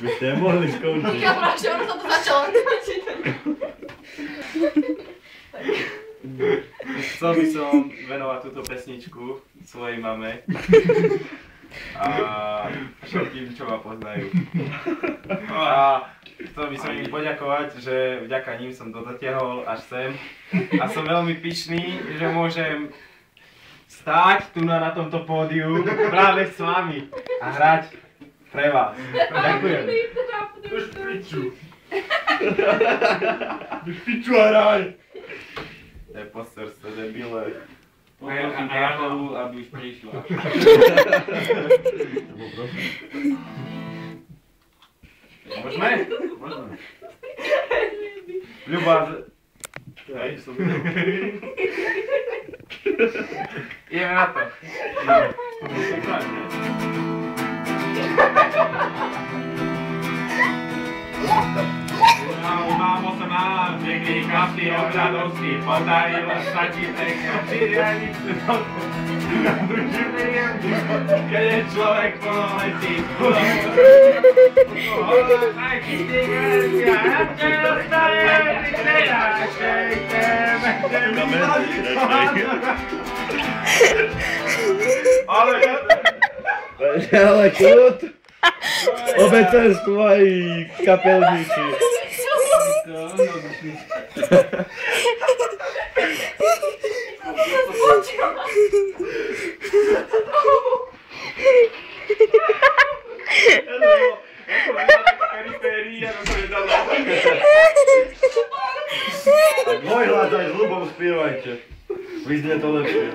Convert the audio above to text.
By ste nemohli skončiť. Ja práve, ono sa to začalo. Chcel by som venovať túto pesničku svojej mame a všetkým, čo ma poznajú. A chcel by som im poďakovať, že vďaka ním som to dotiahol až sem. A som veľmi pyšný, že môžem stáť tu na tomto pódiu práve s vami a hrať pre vás. Ďakujem. Už piču. Už piču a hraj. To je posterstvo, debile. A Janovu, aby už prišla. Môžeme? Môžeme. Ľuba... Hej, som... Ideme na to. Mámo sa má, niekedy kapli od radosti, podarilo sa ti pekne vyriadiť na duši príjemný, keď je človek plnoletý. Aj ty si verzia, a čo dostane, kde našej téme, kde mi Ale kľud. Obecenstvo aj kapelníci. Tak môj hlas aj s ľubom spievajte. Vyznie to lepšie.